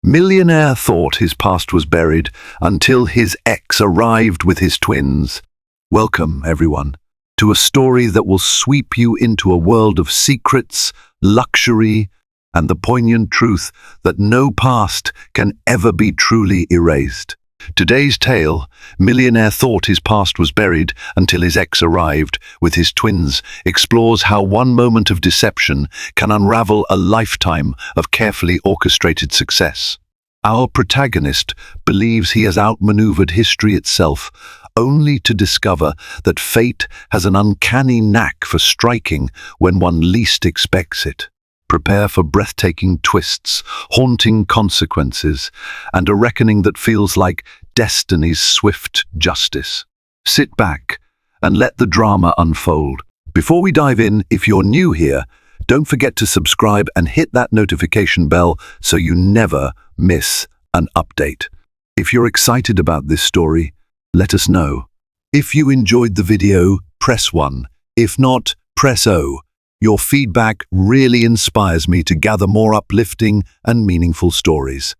Millionaire thought his past was buried until his ex arrived with his twins. Welcome, everyone, to a story that will sweep you into a world of secrets, luxury, and the poignant truth that no past can ever be truly erased. Today's tale, Millionaire thought his past was buried until his ex arrived with his twins, explores how one moment of deception can unravel a lifetime of carefully orchestrated success. Our protagonist believes he has outmaneuvered history itself, only to discover that fate has an uncanny knack for striking when one least expects it. Prepare for breathtaking twists, haunting consequences, and a reckoning that feels like destiny's swift justice. Sit back and let the drama unfold. Before we dive in, if you're new here, don't forget to subscribe and hit that notification bell so you never miss an update. If you're excited about this story, let us know. If you enjoyed the video, press 1. If not, press O. Your feedback really inspires me to gather more uplifting and meaningful stories.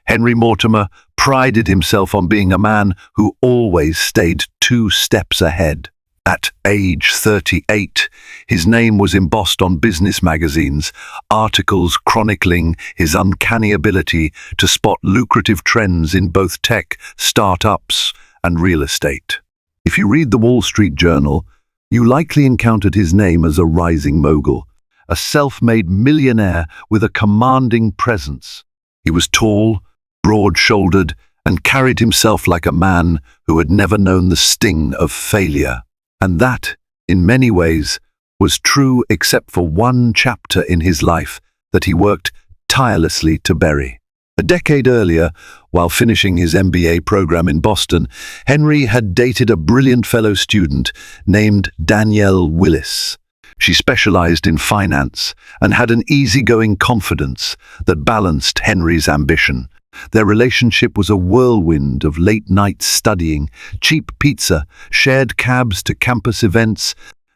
Henry Mortimer prided himself on being a man who always stayed 2 steps ahead. At age 38, his name was embossed on business magazines, articles chronicling his uncanny ability to spot lucrative trends in both tech, startups, and real estate. If you read the Wall Street Journal, you likely encountered his name as a rising mogul, a self-made millionaire with a commanding presence. He was tall, broad-shouldered, and carried himself like a man who had never known the sting of failure. And that, in many ways, was true except for one chapter in his life that he worked tirelessly to bury. A decade earlier, while finishing his MBA program in Boston, Henry had dated a brilliant fellow student named Danielle Willis. She specialized in finance and had an easygoing confidence that balanced Henry's ambition. Their relationship was a whirlwind of late-night studying, cheap pizza, shared cabs to campus events,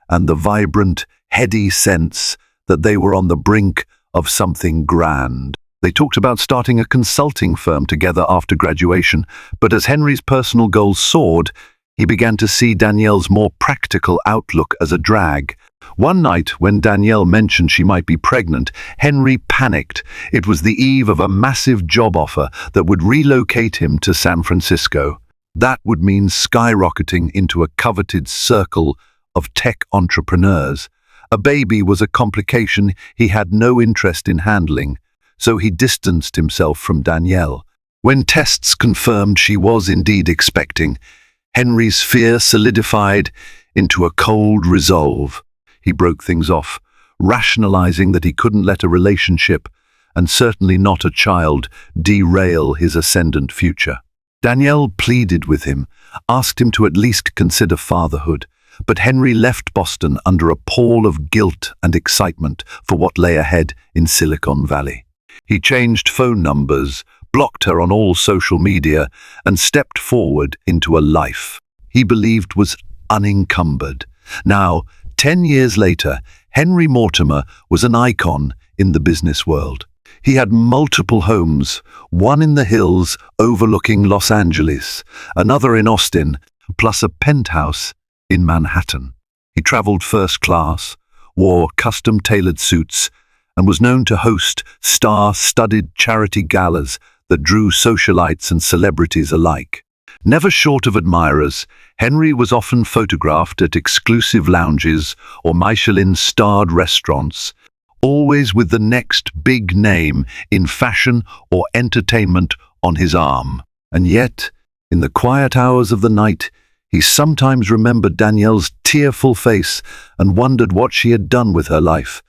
and the vibrant, heady sense that they were on the brink of something grand. They talked about starting a consulting firm together after graduation, but as Henry's personal goals soared, he began to see Danielle's more practical outlook as a drag. One night, when Danielle mentioned she might be pregnant, Henry panicked. It was the eve of a massive job offer that would relocate him to San Francisco. That would mean skyrocketing into a coveted circle of tech entrepreneurs. A baby was a complication he had no interest in handling, so he distanced himself from Danielle. When tests confirmed she was indeed expecting, Henry's fear solidified into a cold resolve. He broke things off, rationalizing that he couldn't let a relationship, and certainly not a child, derail his ascendant future. Danielle pleaded with him, asked him to at least consider fatherhood, but Henry left Boston under a pall of guilt and excitement for what lay ahead in Silicon Valley. He changed phone numbers, blocked her on all social media, and stepped forward into a life he believed was unencumbered. Now, 10 years later, Henry Mortimer was an icon in the business world. He had multiple homes, one in the hills overlooking Los Angeles, another in Austin, plus a penthouse in Manhattan. He traveled first class, wore custom-tailored suits, and was known to host star-studded charity galas that drew socialites and celebrities alike. Never short of admirers, Henry was often photographed at exclusive lounges or Michelin-starred restaurants, always with the next big name in fashion or entertainment on his arm. And yet, in the quiet hours of the night, he sometimes remembered Danielle's tearful face and wondered what she had done with her life.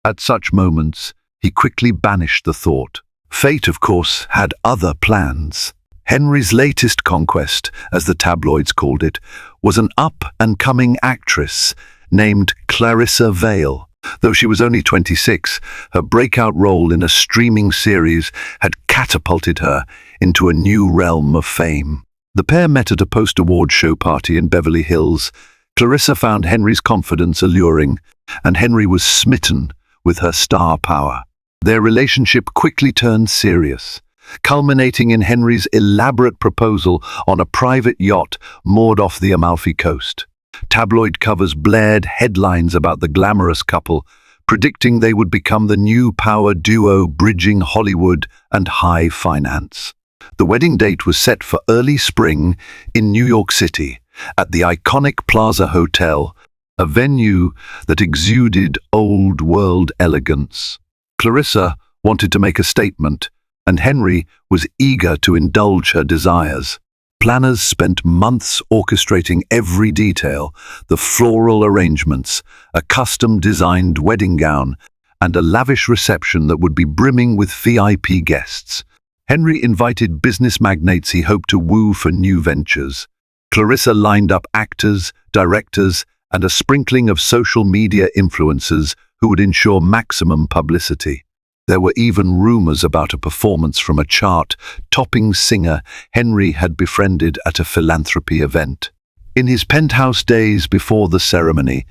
At such moments, he quickly banished the thought. Fate, of course, had other plans. Henry's latest conquest, as the tabloids called it, was an up-and-coming actress named Clarissa Vale. Though she was only 26, her breakout role in a streaming series had catapulted her into a new realm of fame. The pair met at a post-award show party in Beverly Hills. Clarissa found Henry's confidence alluring, and Henry was smitten with her star power. Their relationship quickly turned serious. culminating in Henry's elaborate proposal on a private yacht moored off the Amalfi Coast. Tabloid covers blared headlines about the glamorous couple, predicting they would become the new power duo bridging Hollywood and high finance. The wedding date was set for early spring in New York City, at the iconic Plaza Hotel, a venue that exuded old-world elegance. Clarissa wanted to make a statement, and Henry was eager to indulge her desires. Planners spent months orchestrating every detail: the floral arrangements, a custom-designed wedding gown, and a lavish reception that would be brimming with VIP guests. Henry invited business magnates he hoped to woo for new ventures. Clarissa lined up actors, directors, and a sprinkling of social media influencers who would ensure maximum publicity. There were even rumors about a performance from a chart-topping singer Henry had befriended at a philanthropy event. In his penthouse days before the ceremony,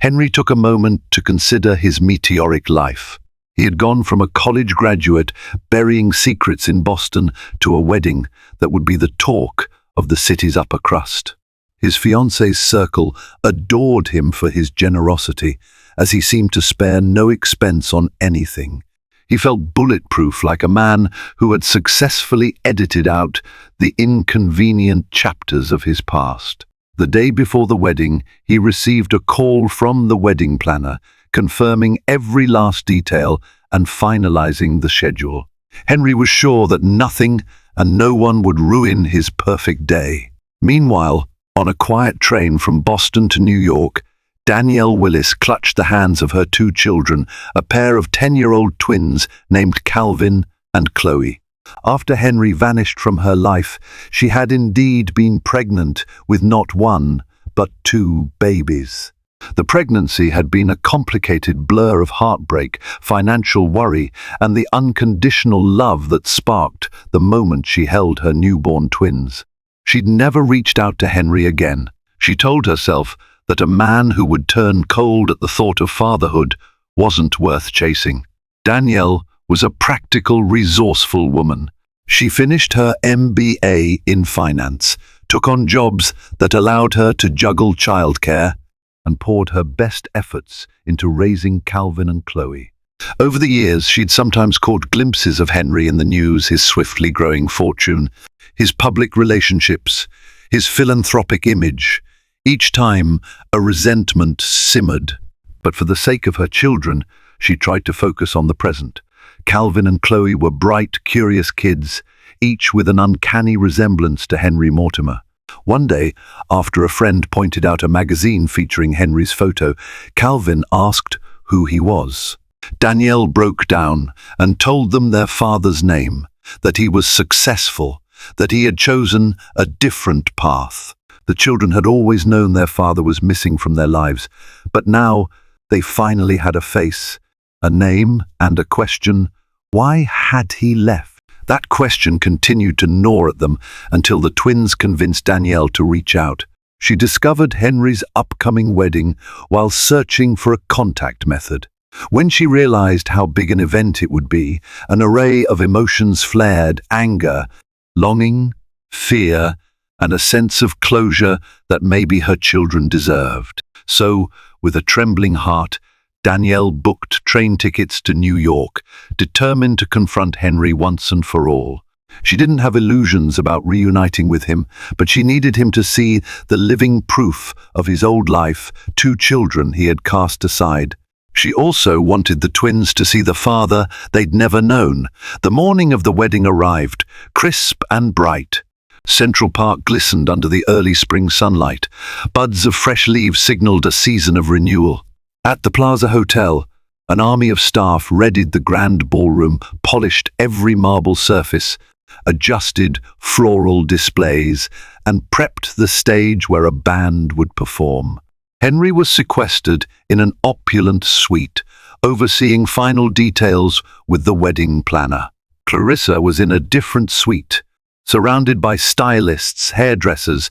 Henry took a moment to consider his meteoric life. He had gone from a college graduate burying secrets in Boston to a wedding that would be the talk of the city's upper crust. His fiancée's circle adored him for his generosity, as he seemed to spare no expense on anything. He felt bulletproof, like a man who had successfully edited out the inconvenient chapters of his past. The day before the wedding, he received a call from the wedding planner, confirming every last detail and finalizing the schedule. Henry was sure that nothing and no one would ruin his perfect day. Meanwhile, on a quiet train from Boston to New York, Danielle Willis clutched the hands of her two children, a pair of 10-year-old twins named Calvin and Chloe. After Henry vanished from her life, she had indeed been pregnant with not one, but two babies. The pregnancy had been a complicated blur of heartbreak, financial worry, and the unconditional love that sparked the moment she held her newborn twins. She'd never reached out to Henry again. She told herself that a man who would turn cold at the thought of fatherhood wasn't worth chasing. Danielle was a practical, resourceful woman. She finished her MBA in finance, took on jobs that allowed her to juggle childcare, and poured her best efforts into raising Calvin and Chloe. Over the years, she'd sometimes caught glimpses of Henry in the news, his swiftly growing fortune, his public relationships, his philanthropic image. Each time, a resentment simmered. But for the sake of her children, she tried to focus on the present. Calvin and Chloe were bright, curious kids, each with an uncanny resemblance to Henry Mortimer. One day, after a friend pointed out a magazine featuring Henry's photo, Calvin asked who he was. Danielle broke down and told them their father's name, that he was successful, that he had chosen a different path. The children had always known their father was missing from their lives, but now they finally had a face, a name, and a question: why had he left? That question continued to gnaw at them until the twins convinced Danielle to reach out. She discovered Henry's upcoming wedding while searching for a contact method. When she realized how big an event it would be, an array of emotions flared: anger, longing, fear, and a sense of closure that maybe her children deserved. So, with a trembling heart, Danielle booked train tickets to New York, determined to confront Henry once and for all. She didn't have illusions about reuniting with him, but she needed him to see the living proof of his old life, two children he had cast aside. She also wanted the twins to see the father they'd never known. The morning of the wedding arrived, crisp and bright. Central Park glistened under the early spring sunlight. Buds of fresh leaves signaled a season of renewal. At the Plaza Hotel, an army of staff readied the grand ballroom, polished every marble surface, adjusted floral displays, and prepped the stage where a band would perform. Henry was sequestered in an opulent suite, overseeing final details with the wedding planner. Clarissa was in a different suite, surrounded by stylists, hairdressers,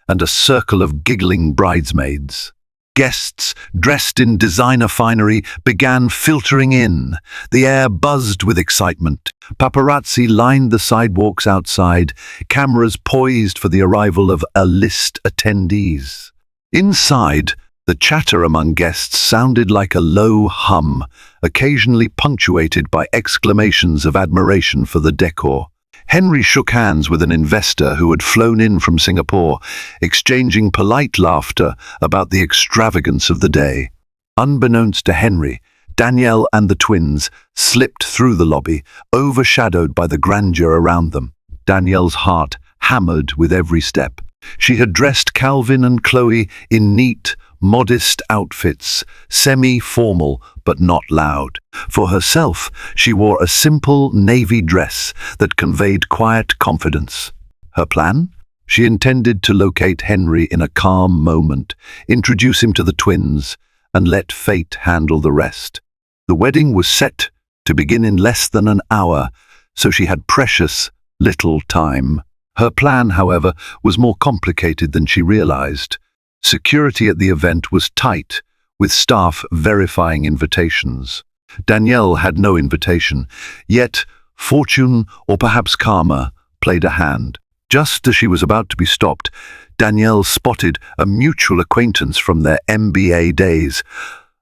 and a circle of giggling bridesmaids. Guests, dressed in designer finery, began filtering in. The air buzzed with excitement. Paparazzi lined the sidewalks outside, cameras poised for the arrival of A-list attendees. Inside, the chatter among guests sounded like a low hum, occasionally punctuated by exclamations of admiration for the decor. Henry shook hands with an investor who had flown in from Singapore, exchanging polite laughter about the extravagance of the day. Unbeknownst to Henry, Danielle and the twins slipped through the lobby, overshadowed by the grandeur around them. Danielle's heart hammered with every step. She had dressed Calvin and Chloe in neat, modest outfits, semi-formal but not loud. For herself, she wore a simple navy dress that conveyed quiet confidence. Her plan? She intended to locate Henry in a calm moment, introduce him to the twins, and let fate handle the rest. The wedding was set to begin in less than an hour, so she had precious little time. Her plan, however, was more complicated than she realized. Security at the event was tight, with staff verifying invitations. Danielle had no invitation, yet fortune, or perhaps karma, played a hand. Just as she was about to be stopped, Danielle spotted a mutual acquaintance from their MBA days,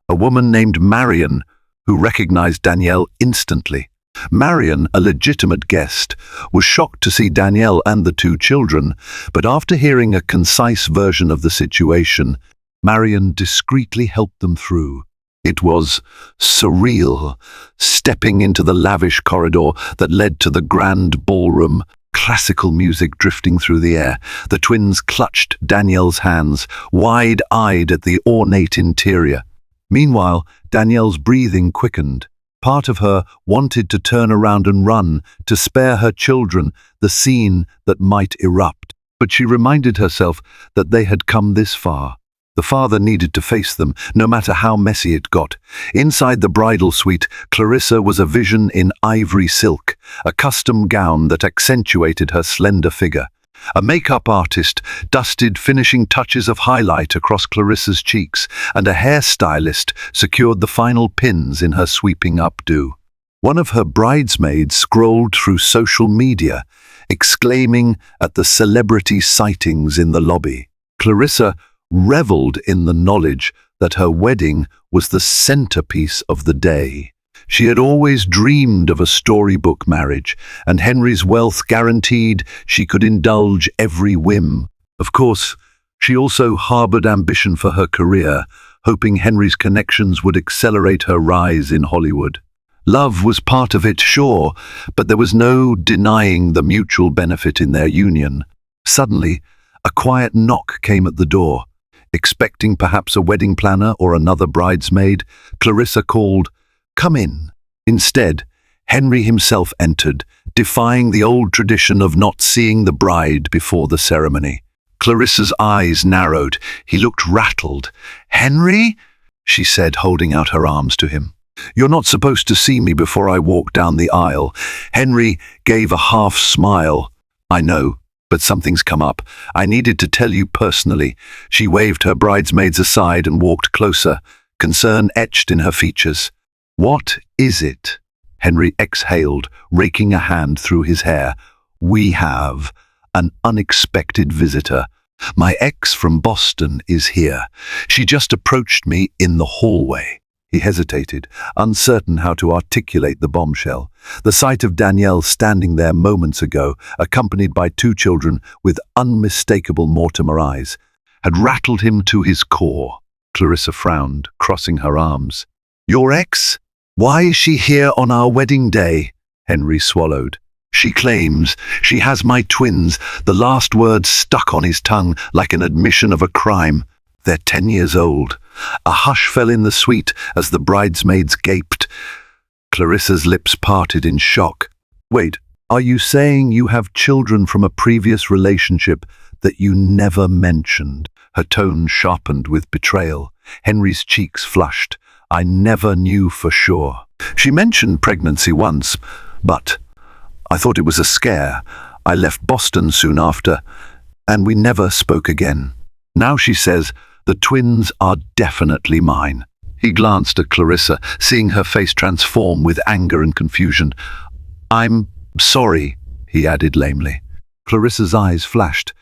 a woman named Marion, who recognized Danielle instantly. Marion, a legitimate guest, was shocked to see Danielle and the two children, but after hearing a concise version of the situation, Marion discreetly helped them through. It was surreal, stepping into the lavish corridor that led to the grand ballroom, classical music drifting through the air. The twins clutched Danielle's hands, wide-eyed at the ornate interior. Meanwhile, Danielle's breathing quickened. Part of her wanted to turn around and run, to spare her children the scene that might erupt. But she reminded herself that they had come this far. The father needed to face them, no matter how messy it got. Inside the bridal suite, Clarissa was a vision in ivory silk, a custom gown that accentuated her slender figure. A makeup artist dusted finishing touches of highlight across Clarissa's cheeks, and a hairstylist secured the final pins in her sweeping updo. One of her bridesmaids scrolled through social media, exclaiming at the celebrity sightings in the lobby. Clarissa reveled in the knowledge that her wedding was the centerpiece of the day. She had always dreamed of a storybook marriage, and Henry's wealth guaranteed she could indulge every whim. Of course, she also harbored ambition for her career, hoping Henry's connections would accelerate her rise in Hollywood. Love was part of it, sure, but there was no denying the mutual benefit in their union. Suddenly, a quiet knock came at the door. Expecting perhaps a wedding planner or another bridesmaid, Clarissa called, "Come in." Instead, Henry himself entered, defying the old tradition of not seeing the bride before the ceremony. Clarissa's eyes narrowed. He looked rattled. "Henry?" she said, holding out her arms to him. "You're not supposed to see me before I walk down the aisle." Henry gave a half smile. "I know, but something's come up. I needed to tell you personally." She waved her bridesmaids aside and walked closer, concern etched in her features. "What is it?" Henry exhaled, raking a hand through his hair. "We have an unexpected visitor. My ex from Boston is here. She just approached me in the hallway." He hesitated, uncertain how to articulate the bombshell. The sight of Danielle standing there moments ago, accompanied by two children with unmistakable Mortimer eyes, had rattled him to his core. Clarissa frowned, crossing her arms. "Your ex? Why is she here on our wedding day?" Henry swallowed. "She claims she has my twins." The last word stuck on his tongue like an admission of a crime. "They're 10 years old." A hush fell in the suite as the bridesmaids gaped. Clarissa's lips parted in shock. "Wait, are you saying you have children from a previous relationship that you never mentioned?" Her tone sharpened with betrayal. Henry's cheeks flushed. "I never knew for sure. She mentioned pregnancy once, but I thought it was a scare. I left Boston soon after, and we never spoke again. Now she says The twins are definitely mine. He glanced at Clarissa, seeing her face transform with anger and confusion. I'm sorry, he added lamely. Clarissa's eyes flashed.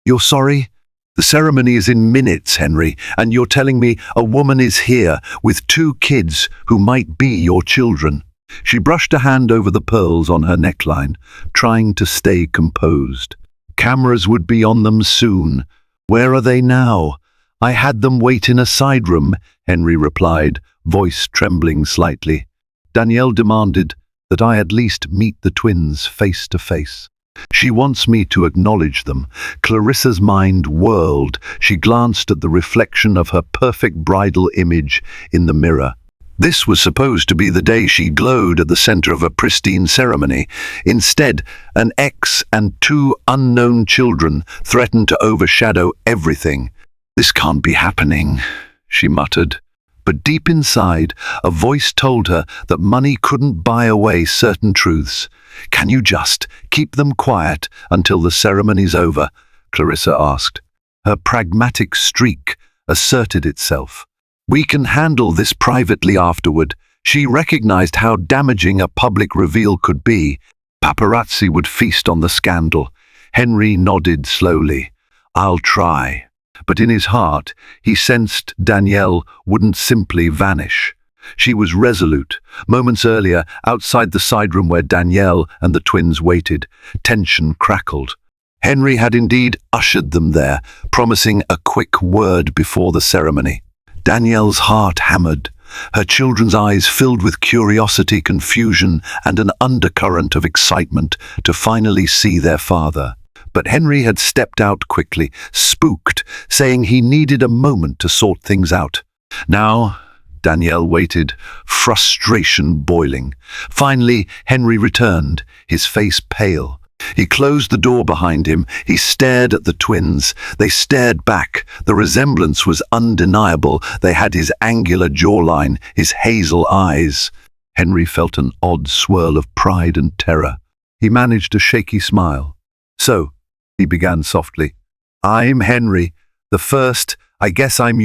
You're sorry? The ceremony is in minutes, Henry, and you're telling me a woman is here with 2 kids who might be your children. She brushed a hand over the pearls on her neckline, trying to stay composed. Cameras would be on them soon. Where are they now? I had them wait in a side room, Henry replied, voice trembling slightly. Danielle demanded that I at least meet the twins face to face. She wants me to acknowledge them. Clarissa's mind whirled. She glanced at the reflection of her perfect bridal image in the mirror. This was supposed to be the day she glowed at the center of a pristine ceremony. Instead, an ex and 2 unknown children threatened to overshadow everything. This can't be happening, she muttered. But deep inside, a voice told her that money couldn't buy away certain truths. Can you just keep them quiet until the ceremony's over? Clarissa asked. Her pragmatic streak asserted itself. We can handle this privately afterward. She recognized how damaging a public reveal could be. Paparazzi would feast on the scandal. Henry nodded slowly. I'll try. But in his heart, he sensed Danielle wouldn't simply vanish. She was resolute. Moments earlier, outside the side room where Danielle and the twins waited, tension crackled. Henry had indeed ushered them there, promising a quick word before the ceremony. Danielle's heart hammered. Her children's eyes filled with curiosity, confusion, and an undercurrent of excitement to finally see their father. But Henry had stepped out quickly, spooked, saying he needed a moment to sort things out. Now, Danielle waited, frustration boiling. Finally, Henry returned, his face pale. He closed the door behind him. He stared at the twins. They stared back. The resemblance was undeniable. They had his angular jawline, his hazel eyes. Henry felt an odd swirl of pride and terror. He managed a shaky smile. So, he began softly, I'm Henry. The first, I guess I'm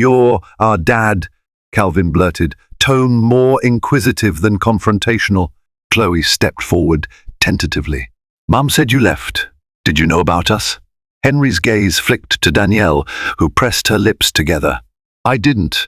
our dad, Calvin blurted, tone more inquisitive than confrontational. Chloe stepped forward, tentatively. Mum said you left. Did you know about us? Henry's gaze flicked to Danielle, who pressed her lips together. I didn't.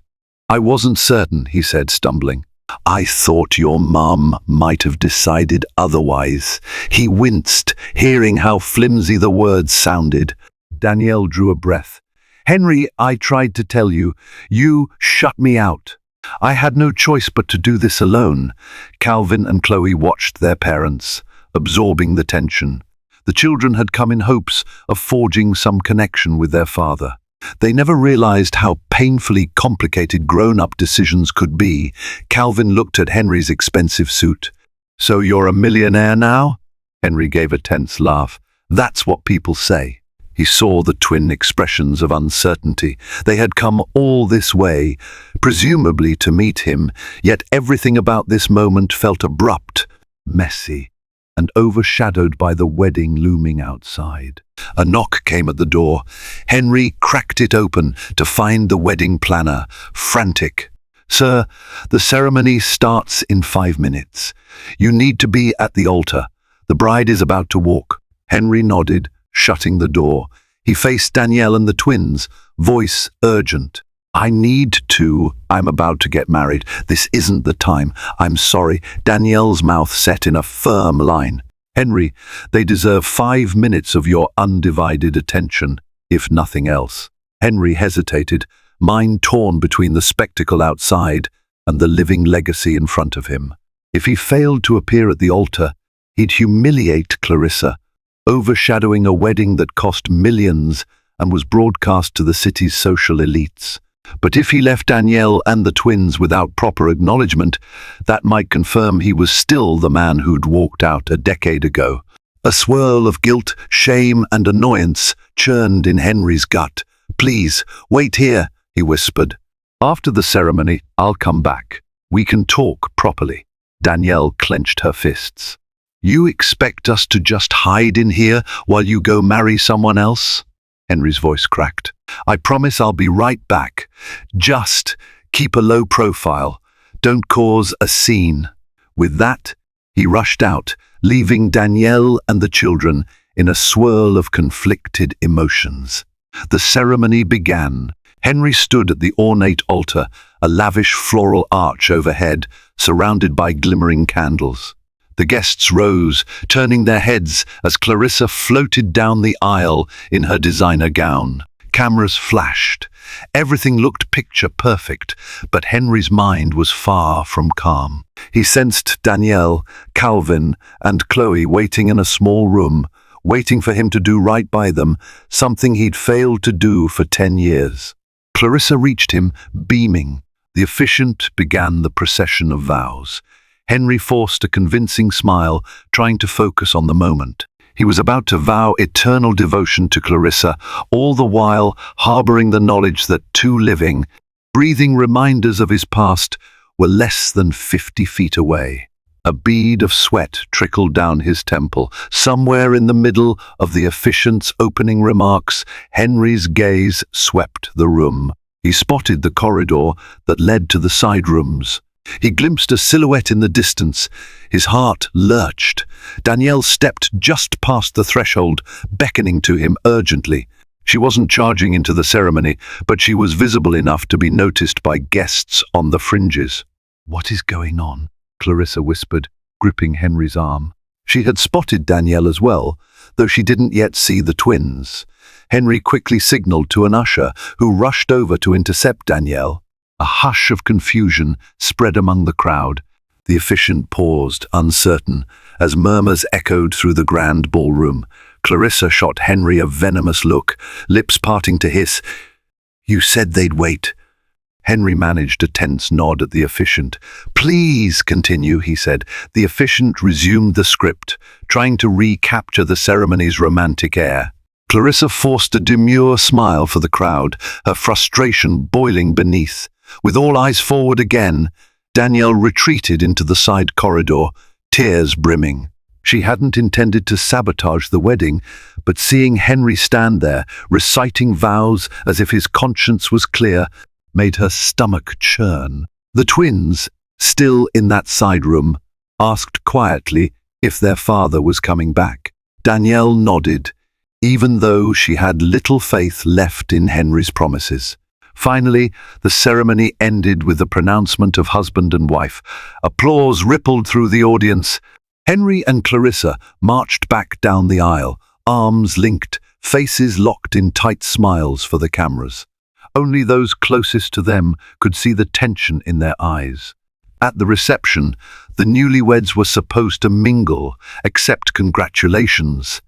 I wasn't certain, he said, stumbling. I thought your mum might have decided otherwise. He winced, hearing how flimsy the words sounded. Danielle drew a breath. Henry, I tried to tell you. You shut me out. I had no choice but to do this alone. Calvin and Chloe watched their parents, absorbing the tension. The children had come in hopes of forging some connection with their father. They never realized how painfully complicated grown-up decisions could be. Calvin looked at Henry's expensive suit. So you're a millionaire now? Henry gave a tense laugh. That's what people say. He saw the twin expressions of uncertainty. They had come all this way, presumably to meet him, yet everything about this moment felt abrupt, messy, and overshadowed by the wedding looming outside. A knock came at the door. Henry cracked it open to find the wedding planner, frantic. Sir, the ceremony starts in 5 minutes. You need to be at the altar. The bride is about to walk. Henry nodded, shutting the door. He faced Danielle and the twins, voice urgent. I'm about to get married. This isn't the time. I'm sorry. Danielle's mouth set in a firm line. Henry, they deserve 5 minutes of your undivided attention, if nothing else. Henry hesitated, mind torn between the spectacle outside and the living legacy in front of him. If he failed to appear at the altar, he'd humiliate Clarissa, overshadowing a wedding that cost millions and was broadcast to the city's social elites. But if he left Danielle and the twins without proper acknowledgement, that might confirm he was still the man who'd walked out a decade ago. A swirl of guilt, shame, and annoyance churned in Henry's gut. Please, wait here, he whispered. After the ceremony, I'll come back. We can talk properly. Danielle clenched her fists. You expect us to just hide in here while you go marry someone else? Henry's voice cracked. I promise I'll be right back. Just keep a low profile. Don't cause a scene." With that, he rushed out, leaving Danielle and the children in a swirl of conflicted emotions. The ceremony began. Henry stood at the ornate altar, a lavish floral arch overhead, surrounded by glimmering candles. The guests rose, turning their heads as Clarissa floated down the aisle in her designer gown. Cameras flashed. Everything looked picture perfect, but Henry's mind was far from calm. He sensed Danielle, Calvin, and Chloe waiting in a small room, waiting for him to do right by them, something he'd failed to do for 10 years. Clarissa reached him, beaming. The officiant began the procession of vows. Henry forced a convincing smile, trying to focus on the moment. He was about to vow eternal devotion to Clarissa, all the while harboring the knowledge that two living, breathing reminders of his past were less than 50 feet away. A bead of sweat trickled down his temple. Somewhere in the middle of the officiant's opening remarks, Henry's gaze swept the room. He spotted the corridor that led to the side rooms. He glimpsed a silhouette in the distance. His heart lurched. Danielle stepped just past the threshold, beckoning to him urgently. She wasn't charging into the ceremony, but she was visible enough to be noticed by guests on the fringes. "What is going on?" Clarissa whispered, gripping Henry's arm. She had spotted Danielle as well, though she didn't yet see the twins. Henry quickly signaled to an usher, who rushed over to intercept Danielle. A hush of confusion spread among the crowd. The officiant paused, uncertain, as murmurs echoed through the grand ballroom. Clarissa shot Henry a venomous look, lips parting to hiss, "You said they'd wait." Henry managed a tense nod at the officiant. "Please continue," he said. The officiant resumed the script, trying to recapture the ceremony's romantic air. Clarissa forced a demure smile for the crowd, her frustration boiling beneath. With all eyes forward again, Danielle retreated into the side corridor, tears brimming. She hadn't intended to sabotage the wedding, but seeing Henry stand there, reciting vows as if his conscience was clear, made her stomach churn. The twins, still in that side room, asked quietly if their father was coming back. Danielle nodded, even though she had little faith left in Henry's promises. Finally, the ceremony ended with the pronouncement of husband and wife. Applause rippled through the audience. Henry and Clarissa marched back down the aisle, arms linked, faces locked in tight smiles for the cameras. Only those closest to them could see the tension in their eyes. At the reception, the newlyweds were supposed to mingle, accept congratulations,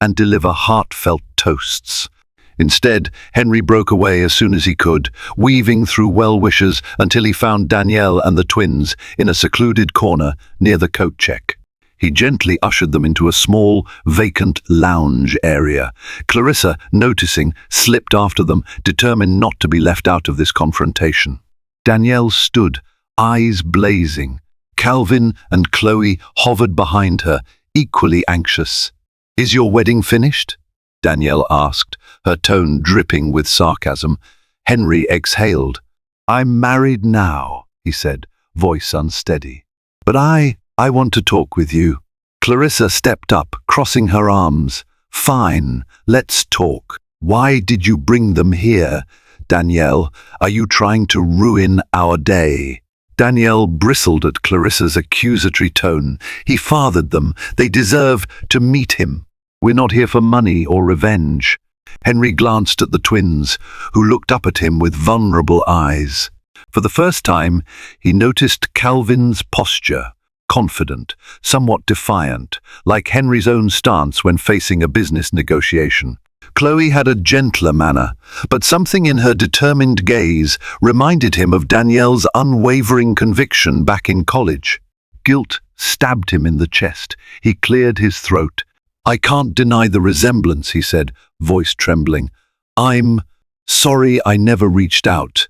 and deliver heartfelt toasts. Instead, Henry broke away as soon as he could, weaving through well-wishers until he found Danielle and the twins in a secluded corner near the coat check. He gently ushered them into a small, vacant lounge area. Clarissa, noticing, slipped after them, determined not to be left out of this confrontation. Danielle stood, eyes blazing. Calvin and Chloe hovered behind her, equally anxious. "Is your wedding finished?" Danielle asked, her tone dripping with sarcasm. Henry exhaled. "I'm married now," he said, voice unsteady. "But I want to talk with you." Clarissa stepped up, crossing her arms. "Fine, let's talk. Why did you bring them here? Danielle, are you trying to ruin our day?" Danielle bristled at Clarissa's accusatory tone. "He fathered them. They deserve to meet him. We're not here for money or revenge." Henry glanced at the twins, who looked up at him with vulnerable eyes. For the first time, he noticed Calvin's posture, confident, somewhat defiant, like Henry's own stance when facing a business negotiation. Chloe had a gentler manner, but something in her determined gaze reminded him of Danielle's unwavering conviction back in college. Guilt stabbed him in the chest. He cleared his throat. "I can't deny the resemblance," he said, voice trembling. "I'm sorry I never reached out."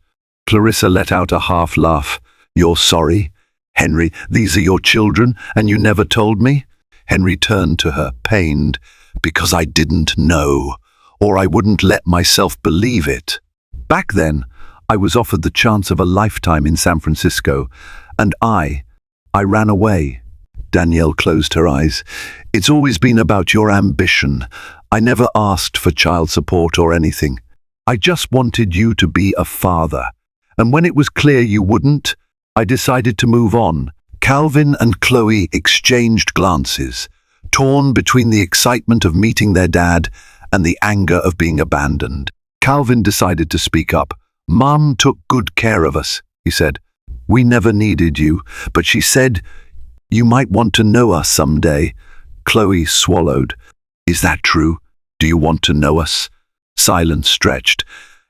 Clarissa let out a half laugh. "You're sorry? Henry, these are your children, and you never told me?" Henry turned to her, pained. "Because I didn't know. or I wouldn't let myself believe it. Back then, I was offered the chance of a lifetime in San Francisco, and I ran away. Danielle closed her eyes. It's always been about your ambition. I never asked for child support or anything. I just wanted you to be a father. And when it was clear you wouldn't, I decided to move on. Calvin and Chloe exchanged glances, torn between the excitement of meeting their dad and the anger of being abandoned. Calvin decided to speak up. "Mom took good care of us," he said. "We never needed you, but she said you might want to know us someday." Chloe swallowed. "Is that true? Do you want to know us?" Silence stretched.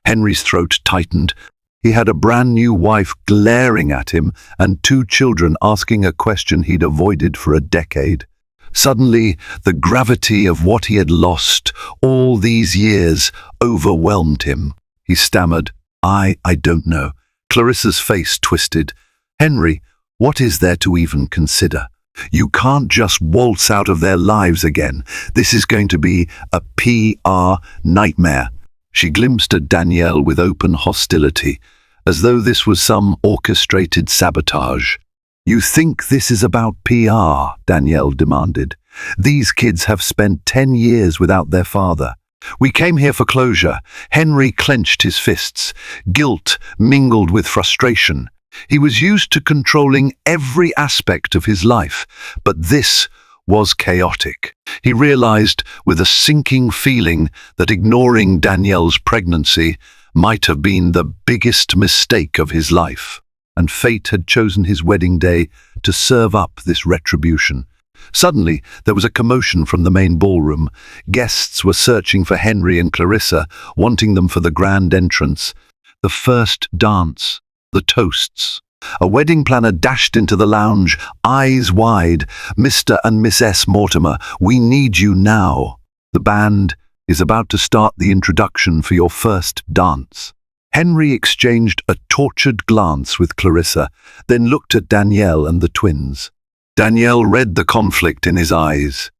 Henry's throat tightened. He had a brand new wife glaring at him and 2 children asking a question he'd avoided for a decade. Suddenly, the gravity of what he had lost all these years overwhelmed him. He stammered, I don't know." Clarissa's face twisted. "Henry, what is there to even consider? You can't just waltz out of their lives again. This is going to be a PR nightmare." She glimpsed at Danielle with open hostility, as though this was some orchestrated sabotage. "You think this is about PR?" Danielle demanded. "These kids have spent 10 years without their father. We came here for closure." Henry clenched his fists. Guilt mingled with frustration. He was used to controlling every aspect of his life, but this was chaotic. He realized with a sinking feeling that ignoring Danielle's pregnancy might have been the biggest mistake of his life, and fate had chosen his wedding day to serve up this retribution. Suddenly, there was a commotion from the main ballroom. Guests were searching for Henry and Clarissa, wanting them for the grand entrance, the first dance, the toasts. A wedding planner dashed into the lounge, eyes wide. "Mr. and Miss S. Mortimer, we need you now. The band is about to start the introduction for your first dance." Henry exchanged a tortured glance with Clarissa, then looked at Danielle and the twins. Danielle read the conflict in his eyes.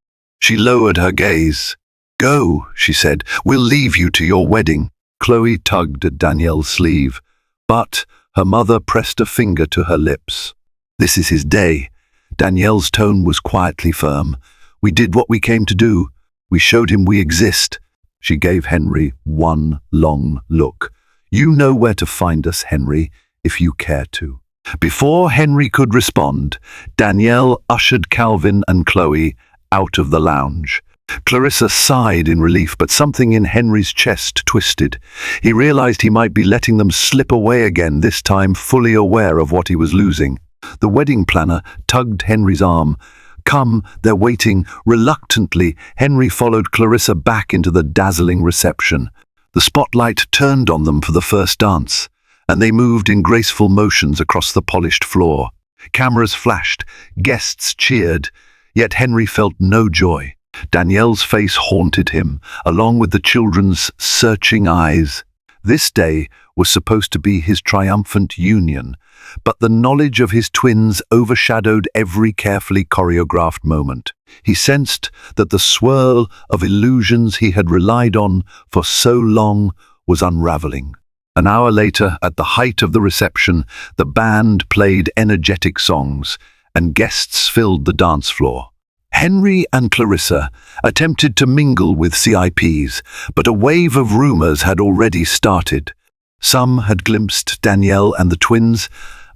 She lowered her gaze. "Go," she said. "We'll leave you to your wedding." Chloe tugged at Danielle's sleeve, but her mother pressed a finger to her lips. "This is his day." Danielle's tone was quietly firm. "We did what we came to do. We showed him we exist." She gave Henry one long look. "You know where to find us, Henry, if you care to." Before Henry could respond, Danielle ushered Calvin and Chloe out of the lounge. Clarissa sighed in relief, but something in Henry's chest twisted. He realized he might be letting them slip away again, this time fully aware of what he was losing. The wedding planner tugged Henry's arm. "Come, they're waiting." Reluctantly, Henry followed Clarissa back into the dazzling reception. The spotlight turned on them for the first dance, and they moved in graceful motions across the polished floor. Cameras flashed, guests cheered, yet Henry felt no joy. Danielle's face haunted him, along with the children's searching eyes. This day was supposed to be his triumphant union, but the knowledge of his twins overshadowed every carefully choreographed moment. He sensed that the swirl of illusions he had relied on for so long was unraveling. An hour later, at the height of the reception, the band played energetic songs, and guests filled the dance floor. Henry and Clarissa attempted to mingle with CIPs, but a wave of rumors had already started. Some had glimpsed Danielle and the twins,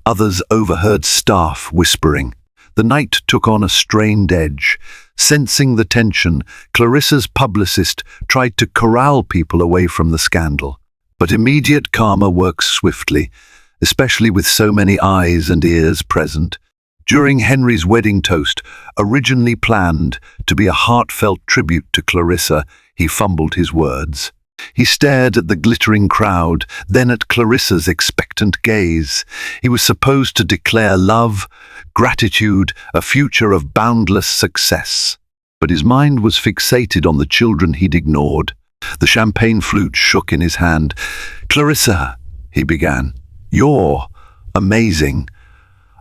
others overheard staff whispering. The night took on a strained edge. Sensing the tension, Clarissa's publicist tried to corral people away from the scandal. But immediate karma works swiftly, especially with so many eyes and ears present. During Henry's wedding toast, originally planned to be a heartfelt tribute to Clarissa, he fumbled his words. He stared at the glittering crowd, then at Clarissa's expectant gaze. He was supposed to declare love, gratitude, a future of boundless success. But his mind was fixated on the children he'd ignored. The champagne flute shook in his hand. "Clarissa," he began, "you're amazing."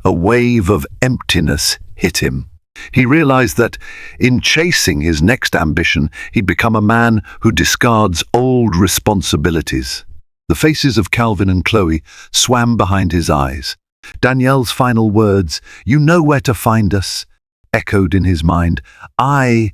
A wave of emptiness hit him. He realized that, in chasing his next ambition, he'd become a man who discards old responsibilities. The faces of Calvin and Chloe swam behind his eyes. Danielle's final words, "You know where to find us," echoed in his mind. I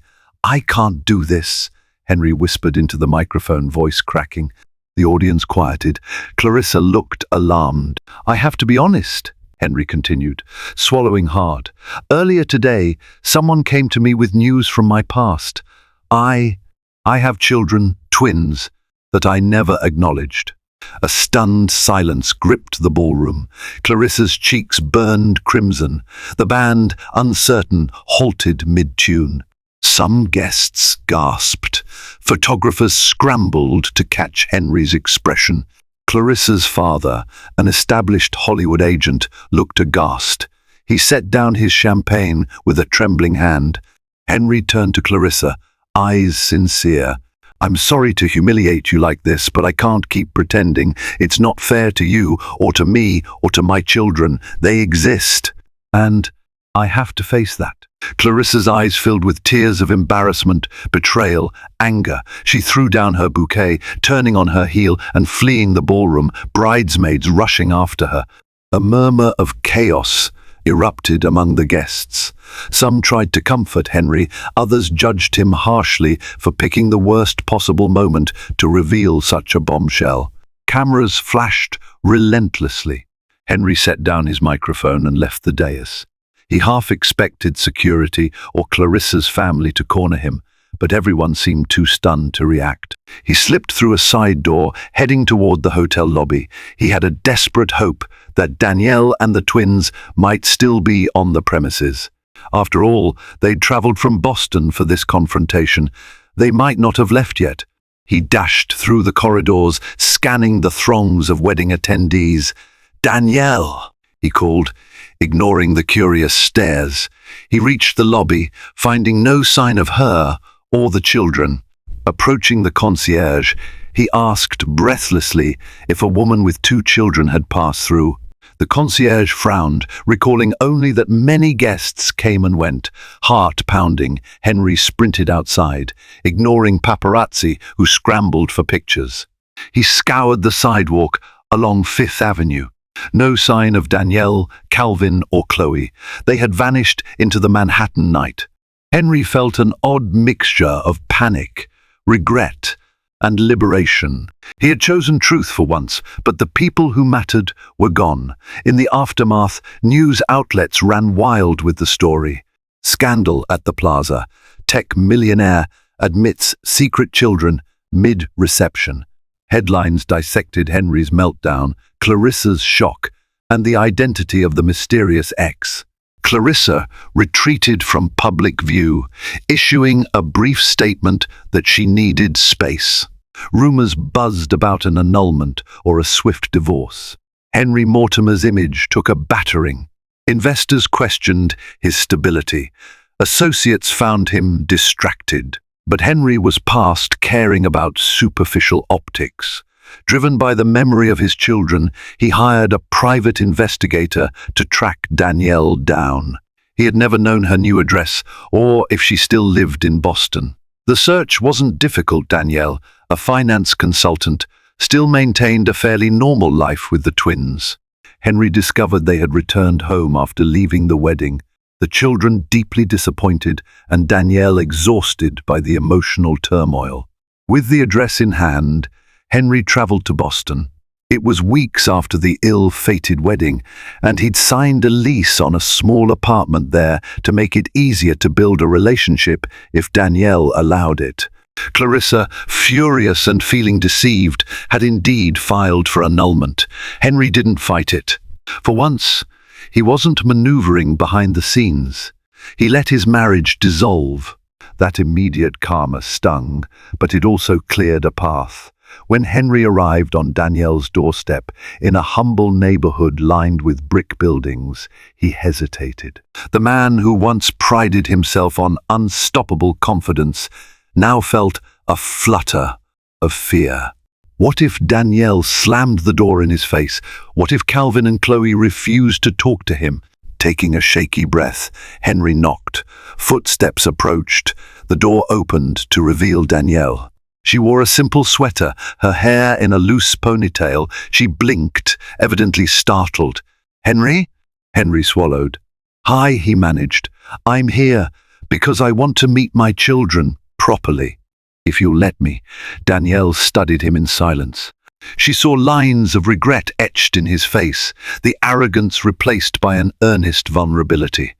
can't do this," Henry whispered into the microphone, voice cracking. The audience quieted. Clarissa looked alarmed. "I have to be honest," Henry continued, swallowing hard. "Earlier today, someone came to me with news from my past. I have children, twins, that I never acknowledged." A stunned silence gripped the ballroom. Clarissa's cheeks burned crimson. The band, uncertain, halted mid-tune. Some guests gasped. Photographers scrambled to catch Henry's expression. Clarissa's father, an established Hollywood agent, looked aghast. He set down his champagne with a trembling hand. Henry turned to Clarissa, eyes sincere. "I'm sorry to humiliate you like this, but I can't keep pretending. It's not fair to you, or to me, or to my children. They exist. And I have to face that." Clarissa's eyes filled with tears of embarrassment, betrayal, anger. She threw down her bouquet, turning on her heel and fleeing the ballroom, bridesmaids rushing after her. A murmur of chaos erupted among the guests. Some tried to comfort Henry, others judged him harshly for picking the worst possible moment to reveal such a bombshell. Cameras flashed relentlessly. Henry set down his microphone and left the dais. He half expected security or Clarissa's family to corner him, but everyone seemed too stunned to react. He slipped through a side door, heading toward the hotel lobby. He had a desperate hope that Danielle and the twins might still be on the premises. After all, they'd traveled from Boston for this confrontation. They might not have left yet. He dashed through the corridors, scanning the throngs of wedding attendees. "Danielle!" he called, ignoring the curious stares. He reached the lobby, finding no sign of her or the children. Approaching the concierge, he asked breathlessly if a woman with 2 children had passed through. The concierge frowned, recalling only that many guests came and went. Heart pounding, Henry sprinted outside, ignoring paparazzi who scrambled for pictures. He scoured the sidewalk along Fifth Avenue. No sign of Danielle, Calvin, or Chloe. They had vanished into the Manhattan night. Henry felt an odd mixture of panic, regret, and liberation. He had chosen truth for once, but the people who mattered were gone. In the aftermath, news outlets ran wild with the story. Scandal at the plaza. Tech millionaire admits secret children mid-reception. Headlines dissected Henry's meltdown, Clarissa's shock, and the identity of the mysterious ex. Clarissa retreated from public view, issuing a brief statement that she needed space. Rumors buzzed about an annulment or a swift divorce. Henry Mortimer's image took a battering. Investors questioned his stability. Associates found him distracted. But Henry was past caring about superficial optics. Driven by the memory of his children, he hired a private investigator to track Danielle down. He had never known her new address or if she still lived in Boston. The search wasn't difficult. Danielle, a finance consultant, still maintained a fairly normal life with the twins. Henry discovered they had returned home after leaving the wedding, the children deeply disappointed and Danielle exhausted by the emotional turmoil. With the address in hand, Henry traveled to Boston. It was weeks after the ill-fated wedding, and he'd signed a lease on a small apartment there to make it easier to build a relationship if Danielle allowed it. Clarissa, furious and feeling deceived, had indeed filed for annulment. Henry didn't fight it. For once, he wasn't maneuvering behind the scenes. He let his marriage dissolve. That immediate karma stung, but it also cleared a path. When Henry arrived on Danielle's doorstep, in a humble neighborhood lined with brick buildings, he hesitated. The man who once prided himself on unstoppable confidence now felt a flutter of fear. What if Danielle slammed the door in his face? What if Calvin and Chloe refused to talk to him? Taking a shaky breath, Henry knocked. Footsteps approached. The door opened to reveal Danielle. She wore a simple sweater, her hair in a loose ponytail. She blinked, evidently startled. "Henry?" Henry swallowed. "Hi," he managed. "I'm here because I want to meet my children properly. If you'll let me." Danielle studied him in silence. She saw lines of regret etched in his face, the arrogance replaced by an earnest vulnerability.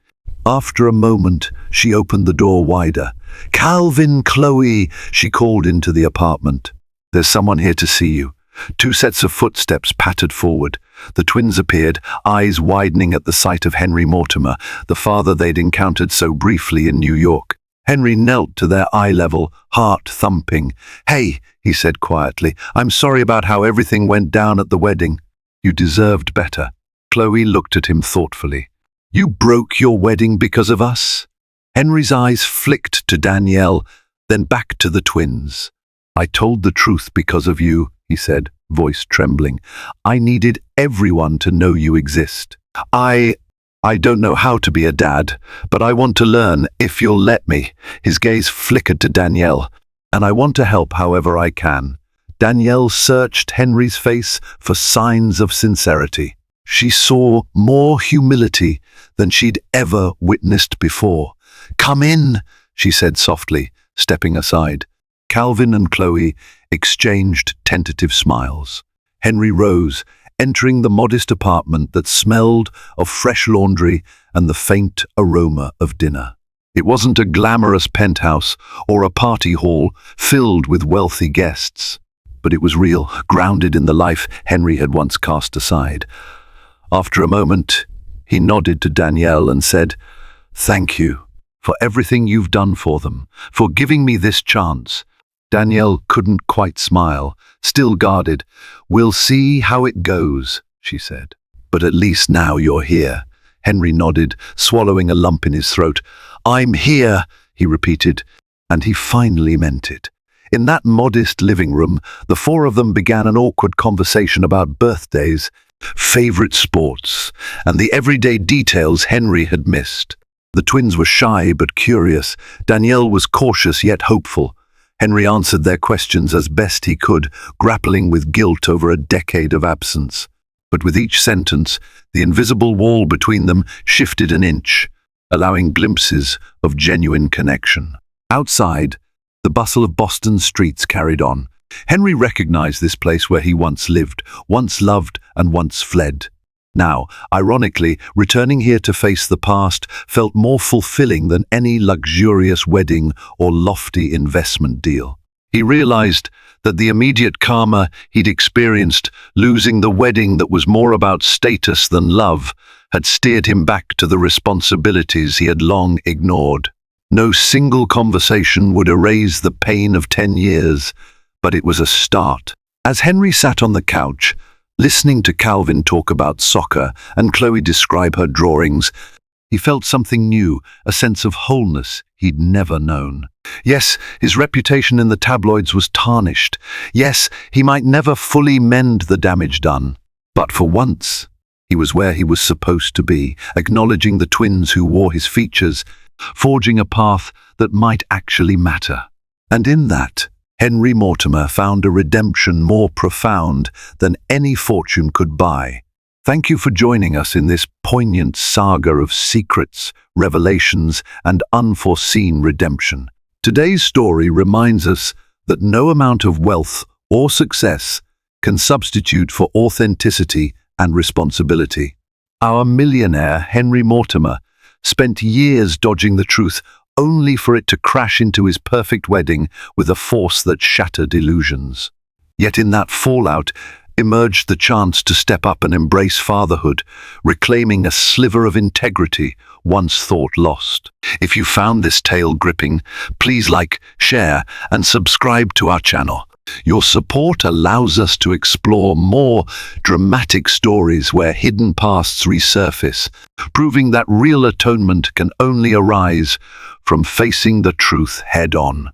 After a moment, she opened the door wider. "Calvin, Chloe," she called into the apartment. "There's someone here to see you." Two sets of footsteps pattered forward. The twins appeared, eyes widening at the sight of Henry Mortimer, the father they'd encountered so briefly in New York. Henry knelt to their eye level, heart thumping. "Hey," he said quietly, "I'm sorry about how everything went down at the wedding. You deserved better." Chloe looked at him thoughtfully. "You broke your wedding because of us?" Henry's eyes flicked to Danielle, then back to the twins. "I told the truth because of you," he said, voice trembling. "I needed everyone to know you exist. I don't know how to be a dad, but I want to learn, if you'll let me." His gaze flickered to Danielle. "And I want to help however I can." Danielle searched Henry's face for signs of sincerity. She saw more humility than she'd ever witnessed before. "Come in," she said softly, stepping aside. Calvin and Chloe exchanged tentative smiles. Henry rose, entering the modest apartment that smelled of fresh laundry and the faint aroma of dinner. It wasn't a glamorous penthouse or a party hall filled with wealthy guests, but it was real, grounded in the life Henry had once cast aside. After a moment, he nodded to Danielle and said, "Thank you for everything you've done for them, for giving me this chance." Danielle couldn't quite smile, still guarded. "We'll see how it goes," she said. "But at least now you're here." Henry nodded, swallowing a lump in his throat. "I'm here," he repeated, and he finally meant it. In that modest living room, the four of them began an awkward conversation about birthdays, favorite sports, and the everyday details Henry had missed. The twins were shy but curious. Danielle was cautious yet hopeful. Henry answered their questions as best he could, grappling with guilt over a decade of absence. But with each sentence, the invisible wall between them shifted an inch, allowing glimpses of genuine connection. Outside, the bustle of Boston's streets carried on. Henry recognized this place where he once lived, once loved, and once fled. Now, ironically, returning here to face the past felt more fulfilling than any luxurious wedding or lofty investment deal. He realized that the immediate karma he'd experienced, losing the wedding that was more about status than love, had steered him back to the responsibilities he had long ignored. No single conversation would erase the pain of 10 years, but it was a start. As Henry sat on the couch, listening to Calvin talk about soccer and Chloe describe her drawings, he felt something new, a sense of wholeness he'd never known. Yes, his reputation in the tabloids was tarnished. Yes, he might never fully mend the damage done. But for once, he was where he was supposed to be, acknowledging the twins who wore his features, forging a path that might actually matter. And in that, Henry Mortimer found a redemption more profound than any fortune could buy. Thank you for joining us in this poignant saga of secrets, revelations, and unforeseen redemption. Today's story reminds us that no amount of wealth or success can substitute for authenticity and responsibility. Our millionaire, Henry Mortimer, spent years dodging the truth, only for it to crash into his perfect wedding with a force that shattered illusions. Yet in that fallout emerged the chance to step up and embrace fatherhood, reclaiming a sliver of integrity once thought lost. If you found this tale gripping, please like, share, and subscribe to our channel. Your support allows us to explore more dramatic stories where hidden pasts resurface, proving that real atonement can only arise from facing the truth head-on.